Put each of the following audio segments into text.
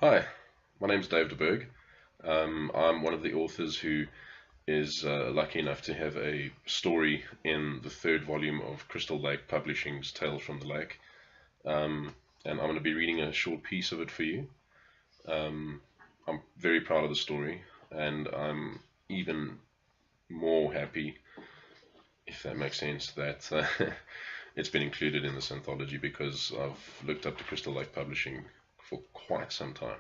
Hi, my name's David Burgh. I'm one of the authors who is lucky enough to have a story in the third volume of Crystal Lake Publishing's Tales from the Lake. And I'm going to be reading a short piece of it for you. I'm very proud of the story, and I'm even more happy, if that makes sense, that it's been included in this anthology because I've looked up to Crystal Lake Publishing for quite some time.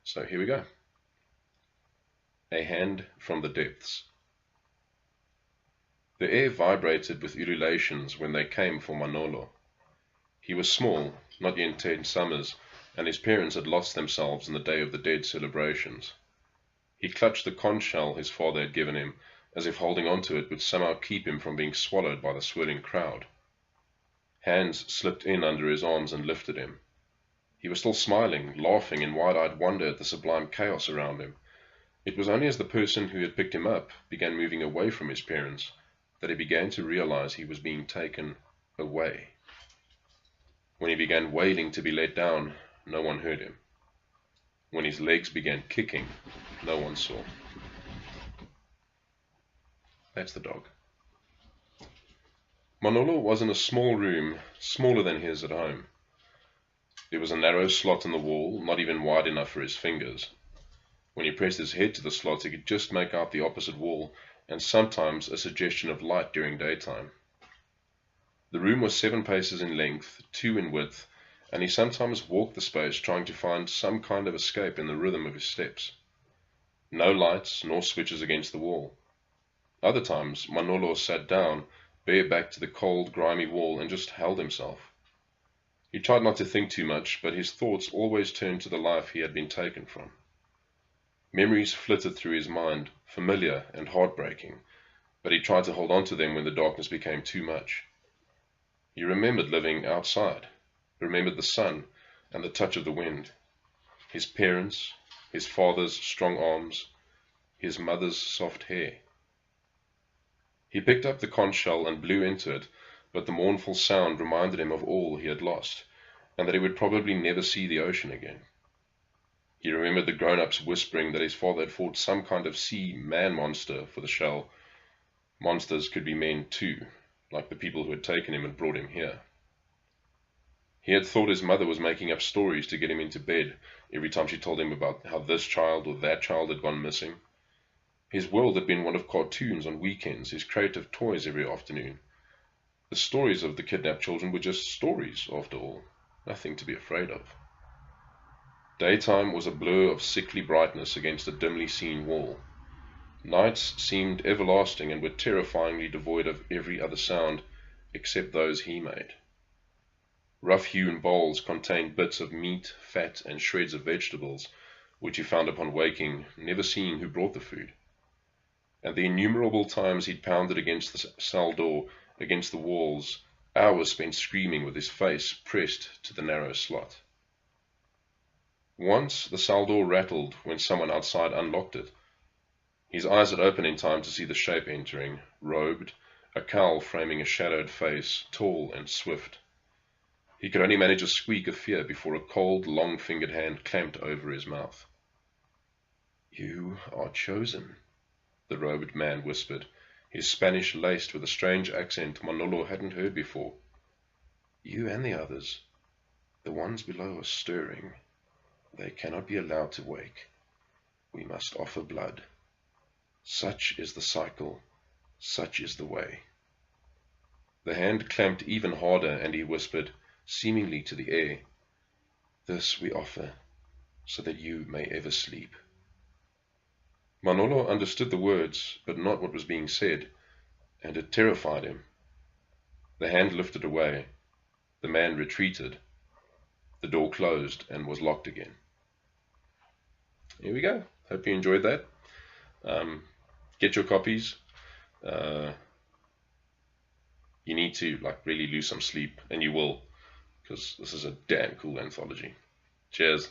So here we go. A Hand from the Depths. The air vibrated with ululations when they came for Manolo. He was small, not yet 10 summers, and his parents had lost themselves in the Day of the Dead celebrations. He clutched the conch shell his father had given him, as if holding on to it would somehow keep him from being swallowed by the swirling crowd. Hands slipped in under his arms and lifted him. He was still smiling, laughing in wide-eyed wonder at the sublime chaos around him. It was only as the person who had picked him up began moving away from his parents that he began to realize he was being taken away. When he began wailing to be let down, no one heard him. When his legs began kicking, no one saw. That's the dog. Manolo was in a small room, smaller than his at home. There was a narrow slot in the wall, not even wide enough for his fingers. When he pressed his head to the slot, he could just make out the opposite wall, and sometimes a suggestion of light during daytime. The room was 7 paces in length, 2 in width, and he sometimes walked the space trying to find some kind of escape in the rhythm of his steps. No lights nor switches against the wall. Other times, Manolo sat down, bare back to the cold, grimy wall, and just held himself. He tried not to think too much, but his thoughts always turned to the life he had been taken from. Memories flitted through his mind, familiar and heartbreaking, but he tried to hold on to them when the darkness became too much. He remembered living outside, remembered the sun and the touch of the wind, his parents, his father's strong arms, his mother's soft hair. He picked up the conch shell and blew into it, but the mournful sound reminded him of all he had lost, and that he would probably never see the ocean again. He remembered the grown-ups whispering that his father had fought some kind of sea man-monster for the shell. Monsters could be men too, like the people who had taken him and brought him here. He had thought his mother was making up stories to get him into bed every time she told him about how this child or that child had gone missing. His world had been one of cartoons on weekends, his creative toys every afternoon. The stories of the kidnapped children were just stories, after all, nothing to be afraid of. Daytime was a blur of sickly brightness against a dimly seen wall. Nights seemed everlasting and were terrifyingly devoid of every other sound except those he made. Rough-hewn bowls contained bits of meat, fat, and shreds of vegetables, which he found upon waking, never seeing who brought the food. And the innumerable times he'd pounded against the cell door, against the walls, hours spent screaming with his face pressed to the narrow slot. Once the cell door rattled when someone outside unlocked it. His eyes had opened in time to see the shape entering, robed, a cowl framing a shadowed face, tall and swift. He could only manage a squeak of fear before a cold, long-fingered hand clamped over his mouth. "You are chosen," the robed man whispered, his Spanish laced with a strange accent Manolo hadn't heard before. "You and the others. The ones below are stirring. They cannot be allowed to wake. We must offer blood. Such is the cycle, such is the way." The hand clamped even harder, and he whispered, seemingly to the air, "This we offer, so that you may ever sleep." Manolo understood the words, but not what was being said, and it terrified him. The hand lifted away. The man retreated. The door closed and was locked again. Here we go. Hope you enjoyed that. Get your copies. You need to really lose some sleep, and you will, because this is a damn cool anthology. Cheers.